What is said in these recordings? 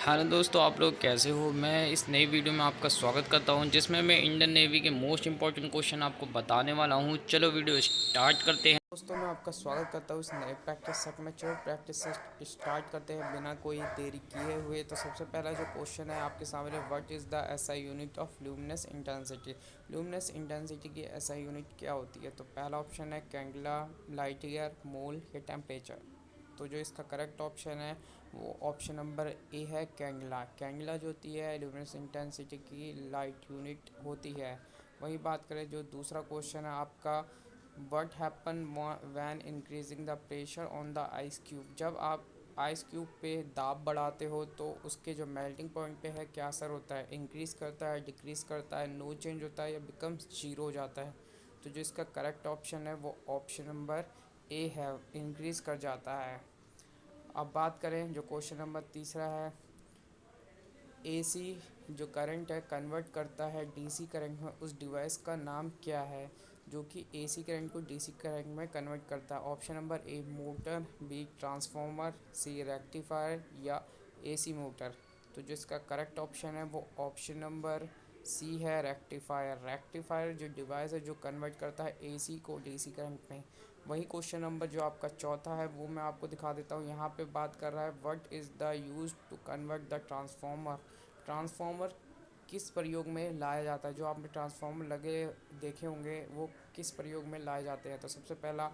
Hello दोस्तों, आप लोग कैसे हो। मैं इस नई वीडियो में आपका स्वागत करता हूं, जिसमें मैं इंडियन नेवी के मोस्ट इंपॉर्टेंट क्वेश्चन आपको बताने वाला हूं। चलो वीडियो स्टार्ट करते हैं। दोस्तों, मैं आपका स्वागत करता हूं इस नए प्रैक्टिस सेट में। चलो प्रैक्टिस से स्टार्ट करते हैं बिना कोई देरी किए हुए। तो सबसे पहला जो क्वेश्चन है आपके सामने, what is the SI unit of luminous intensity. Luminous intensity की एसआई यूनिट क्या होती है। तो पहला ऑप्शन है कैंगला, लाइट ईयर, मोल या टेम्परेचर। तो जो इसका करेक्ट ऑप्शन है वो ऑप्शन नंबर ए है कैंगला। कैंगला जो होती है ल्यूमिनस इंटेंसिटी की लाइट यूनिट होती है। वही बात करें जो दूसरा क्वेश्चन है आपका, what happen when increasing the pressure on the ice cube. जब आप आइस क्यूब पे दाब बढ़ाते हो तो उसके जो मेल्टिंग पॉइंट पे है क्या असर होता है। इंक्रीज़ करता है, डिक्रीज़ करता है, नो चेंज होता है या बिकम्स जीरो हो जाता है। तो जो इसका करेक्ट ऑप्शन है वो ऑप्शन नंबर ए है, इंक्रीज़ कर जाता है। अब बात करें जो क्वेश्चन नंबर तीसरा है, एसी जो करंट है कन्वर्ट करता है डीसी करंट में, उस डिवाइस का नाम क्या है जो कि एसी करंट को डीसी करंट में कन्वर्ट करता है। Option number A motor, B transformer, C rectifier या एसी मोटर। तो जो इसका करेक्ट ऑप्शन है वो ऑप्शन नंबर सी है, रेक्टिफायर। रेक्टिफायर जो डिवाइस है जो कन्वर्ट करता है एसी को डीसी करंट में। वही क्वेश्चन नंबर जो आपका चौथा है वो मैं आपको दिखा देता हूँ। यहाँ पे बात कर रहा है, what is the use to convert the transformer. Transformer किस प्रयोग में लाया जाता है। जो आपने ट्रांसफार्मर लगे देखे होंगे वो किस प्रयोग में लाए जाते हैं। तो सबसे पहला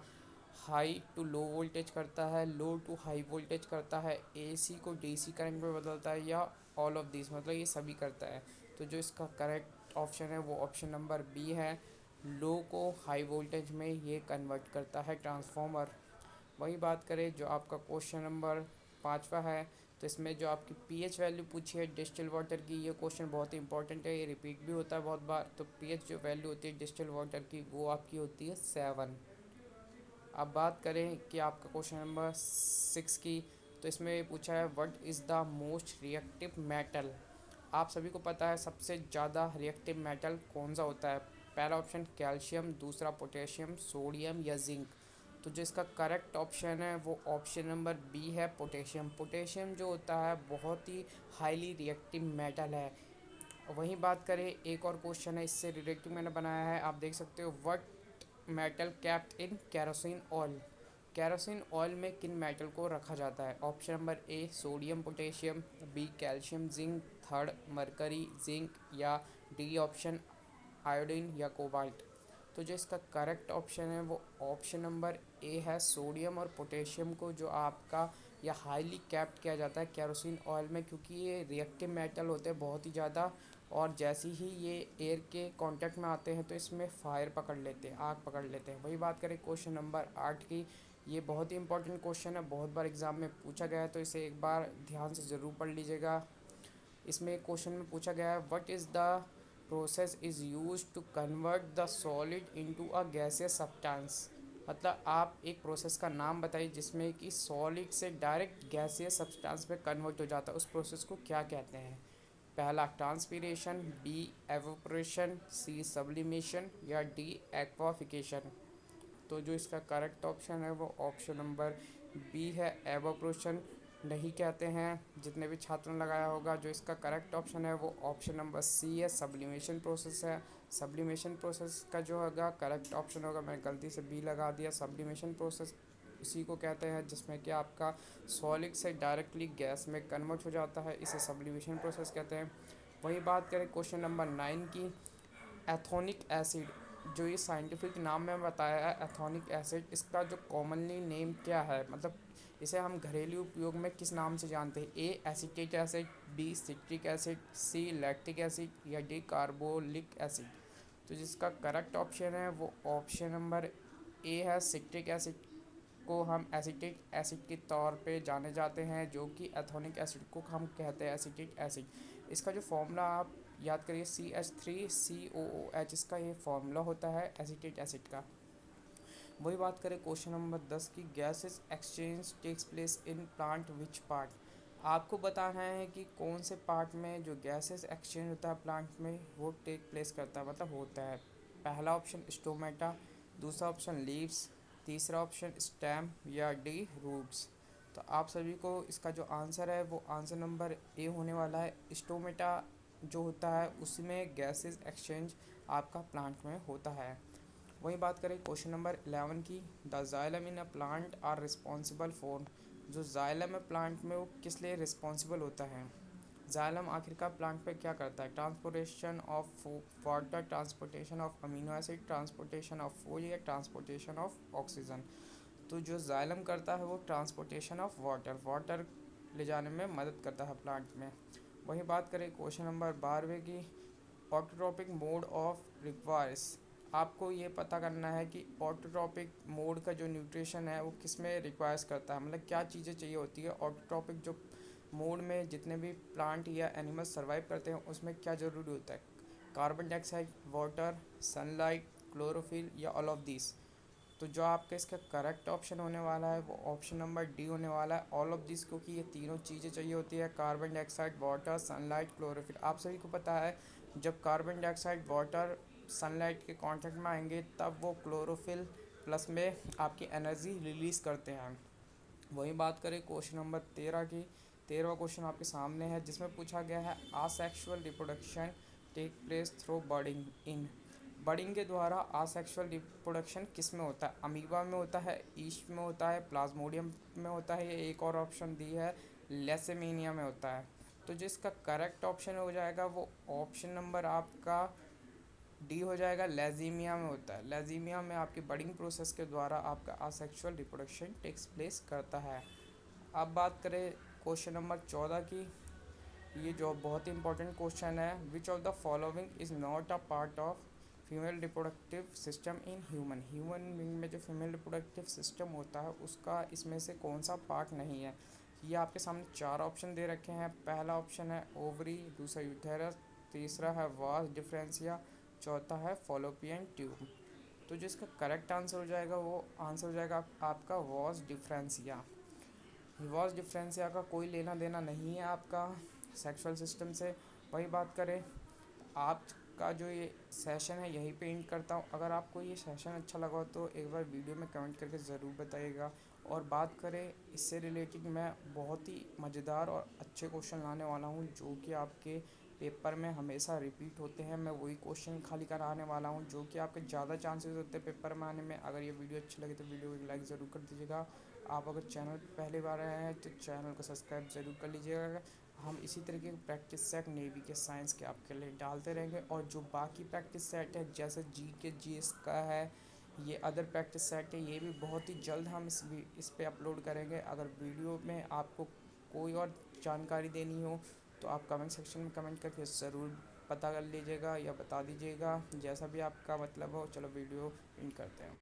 हाई टू लो वोल्टेज करता है, लो टू हाई वोल्टेज करता है, एसी को डीसी करंट में बदलता है या ऑल ऑफ दिस, मतलब ये सभी करता है। तो जो इसका करेक्ट ऑप्शन है वो ऑप्शन नंबर बी है, लो को हाई वोल्टेज में ये कन्वर्ट करता है ट्रांसफार्मर। वही बात करें जो आपका क्वेश्चन नंबर पाँचवा है, तो इसमें जो आपकी पीएच वैल्यू पूछी है डिस्टिल वाटर की, ये क्वेश्चन बहुत ही इंपॉर्टेंट है, ये रिपीट भी होता है बहुत बार। तो पीएच जो वैल्यू होती है डिस्टिल वाटर की वो आपकी होती है 7। अब बात करें कि आपका क्वेश्चन नंबर सिक्स की, तो इसमें पूछा है what is the most reactive metal. आप सभी को पता है सबसे ज़्यादा रिएक्टिव मेटल कौन सा होता है। पहला ऑप्शन कैल्शियम, दूसरा पोटेशियम, सोडियम या जिंक। तो जो इसका करेक्ट ऑप्शन है वो ऑप्शन नंबर बी है, पोटेशियम। पोटेशियम जो होता है बहुत ही हाईली रिएक्टिव मेटल है। वहीं बात करें एक और क्वेश्चन है इससे रिलेटेड मैंने बनाया है, आप देख सकते हो, what metal kept in kerosene oil. Kerosene oil में किन मेटल को रखा जाता है। Option number A sodium potassium, B calcium zinc, third mercury zinc या डी ऑप्शन आयोडीन या कोबाल्ट। तो जो इसका करेक्ट ऑप्शन है वो ऑप्शन नंबर ए है, सोडियम और पोटेशियम को जो आपका या हाईली कैप्ट किया जाता है कैरोसिन ऑयल में, क्योंकि ये रिएक्टिव मेटल होते हैं बहुत ही ज़्यादा, और जैसे ही ये एयर के कांटेक्ट में आते हैं तो इसमें फायर पकड़ लेते हैं, आग पकड़ लेते हैं। वही बात करें क्वेश्चन नंबर 8 की, ये बहुत ही इंपॉर्टेंट क्वेश्चन है, बहुत बार एग्जाम में पूछा गया है, तो इसे एक बार ध्यान से ज़रूर पढ़ लीजिएगा। इसमें एक क्वेश्चन में पूछा गया है, what is the process is use to convert the solid into a gaseous substance. मतलब आप एक प्रोसेस का नाम बताइए जिसमें कि सॉलिड से डायरेक्ट गैसियस सब्सटेंस में कन्वर्ट हो जाता है, उस प्रोसेस को क्या कहते हैं। पहला ट्रांसपीरेशन, बी एवोपरेशन, सी सब्लिमेशन या डी एक्वाफिकेशन। तो जो इसका करेक्ट ऑप्शन है वो ऑप्शन नंबर बी है, एवोपरेशन नहीं कहते हैं, जितने भी छात्रों ने लगाया होगा। जो इसका करेक्ट ऑप्शन है वो ऑप्शन नंबर सी है, सब्लिमेशन प्रोसेस है। सब्लिमेशन प्रोसेस का जो होगा करेक्ट ऑप्शन होगा, मैंने गलती से बी लगा दिया। सब्लिमेशन प्रोसेस उसी को कहते हैं जिसमें कि आपका सॉलिड से डायरेक्टली गैस में कन्वर्ट हो जाता है, इसे सब्लिमेशन प्रोसेस कहते हैं। वही बात करें क्वेश्चन नंबर 9 की, एथोनिक एसिड, जो ये साइंटिफिक नाम में बताया है एथोनिक एसिड, इसका जो कॉमनली नेम क्या है, मतलब इसे हम घरेलू उपयोग में किस नाम से जानते हैं। A acetic acid, B citric acid, C lactic acid या डी कार्बोलिक एसिड। तो जिसका करेक्ट ऑप्शन है वो ऑप्शन नंबर ए है, सिट्रिक एसिड को हम एसिटिक एसिड के तौर पे जाने जाते हैं, जो कि एथोनिक एसिड को हम कहते हैं एसिटिक एसिड। इसका जो फॉर्मूला आप याद करिए, CH3COOH, इसका ये फॉर्मूला होता है एसिटिक एसिड का। वही बात करें क्वेश्चन नंबर 10 की, gases exchange takes place in plant which part. आपको बताना है कि कौन से पार्ट में जो गैसेस एक्सचेंज होता है प्लांट में वो टेक प्लेस करता है, मतलब होता है। पहला ऑप्शन स्टोमेटा, दूसरा ऑप्शन लीव्स, तीसरा ऑप्शन स्टेम या डी रूट्स। तो आप सभी को इसका जो आंसर है वो आंसर नंबर ए होने वाला है। स्टोमेटा जो होता है उसमें गैसेस एक्सचेंज आपका प्लांट में होता है। वहीं बात करें क्वेश्चन नंबर 11 की, the xylem in a plant are responsible for, जो जाइलम है प्लांट में वो किस लिए रिस्पॉन्सिबल होता है। जाइलम आखिरकार प्लांट पे क्या करता है, transportation of water, transportation of amino acid, transportation of food या ट्रांसपोर्टेशन ऑफ ऑक्सीजन। तो जो जाइलम करता है वो ट्रांसपोर्टेशन ऑफ वाटर, वाटर ले जाने में मदद करता है प्लांट में। वहीं बात करें क्वेश्चन नंबर 12 की, ऑटोट्रॉपिक मोड ऑफ रिक्वायर्स, आपको ये पता करना है कि ऑटोट्रॉपिक मोड का जो न्यूट्रिशन है वो किस में रिक्वायर्स करता है, मतलब क्या चीज़ें चाहिए होती है ऑटोट्रॉपिक जो मोड में जितने भी प्लांट या एनिमल्स सर्वाइव करते हैं उसमें क्या ज़रूरी होता है। Carbon dioxide, water, sunlight, chlorophyll या ऑल ऑफ दिस। तो जो आपका इसका करेक्ट ऑप्शन होने वाला है वो ऑप्शन नंबर डी होने वाला है, ऑल ऑफ दिस, क्योंकि ये तीनों चीज़ें चाहिए होती है, carbon dioxide, water, sunlight, chlorophyll. आप सभी को पता है जब कार्बन डाइऑक्साइड, वाटर, सनलाइट के कांटेक्ट में आएंगे तब वो क्लोरोफिल प्लस में आपकी एनर्जी रिलीज़ करते हैं। वहीं बात करें क्वेश्चन नंबर 13 की, 13वां क्वेश्चन आपके सामने है जिसमें पूछा गया है, asexual reproduction take place through budding in, budding के द्वारा आसेक्सुअल रिप्रोडक्शन किस में होता है, अमीबा में होता है, ईस्ट में होता है, प्लाज्मोडियम में होता है, ये एक और ऑप्शन दी है लेसेमेनिया में होता है। तो जिसका करेक्ट ऑप्शन हो जाएगा वो ऑप्शन नंबर आपका डी हो जाएगा, लेजीमिया में होता है। लेजीमिया में आपकी बर्डिंग प्रोसेस के द्वारा आपका आसेक्सुअल रिप्रोडक्शन टेक्स प्लेस करता है। अब बात करें क्वेश्चन नंबर 14 की, ये जो बहुत ही इंपॉर्टेंट क्वेश्चन है, which of the following is not a part of female reproductive system in human, human being में जो फीमेल रिप्रोडक्टिव सिस्टम होता है उसका इसमें से कौन सा पार्ट नहीं है। ये आपके सामने चार ऑप्शन दे रखे हैं। पहला ऑप्शन है ओवरी, दूसरा यूथेरस, तीसरा है वास डिफरेंशिया, चौथा है फॉलोपियन ट्यूब। तो जिसका करेक्ट आंसर हो जाएगा वो आंसर हो जाएगा आपका वास डिफरेंशिया। वास डिफरेंशिया का कोई लेना देना नहीं है आपका सेक्सुअल सिस्टम से। वही बात करें आप का जो ये सेशन है यहीं पे एंड करता हूँ। अगर आपको ये सेशन अच्छा लगा हो तो एक बार वीडियो में कमेंट करके ज़रूर बताइएगा। और बात करें इससे रिलेटेड, मैं बहुत ही मज़ेदार और अच्छे क्वेश्चन लाने वाला हूँ जो कि आपके पेपर में हमेशा रिपीट होते हैं। मैं वही क्वेश्चन खाली कराने वाला हूँ जो कि आपके ज़्यादा चांसेस होते हैं पेपर में आने में। अगर ये वीडियो अच्छी लगे तो वीडियो को लाइक ज़रूर कर दीजिएगा। आप अगर चैनल पर पहली बार आए हैं तो चैनल को सब्सक्राइब ज़रूर कर लीजिएगा। हम इसी तरीके के प्रैक्टिस सेट नेवी के साइंस के आपके लिए डालते रहेंगे। और जो बाकी प्रैक्टिस सेट है जैसे जी के जीएस का है, ये अदर प्रैक्टिस सेट है, ये भी बहुत ही जल्द हम इस पे अपलोड करेंगे। अगर वीडियो में आपको कोई और जानकारी देनी हो तो आप कमेंट सेक्शन में कमेंट करके ज़रूर पता कर लीजिएगा या बता दीजिएगा, जैसा भी आपका मतलब हो। चलो वीडियो एंड करते हैं।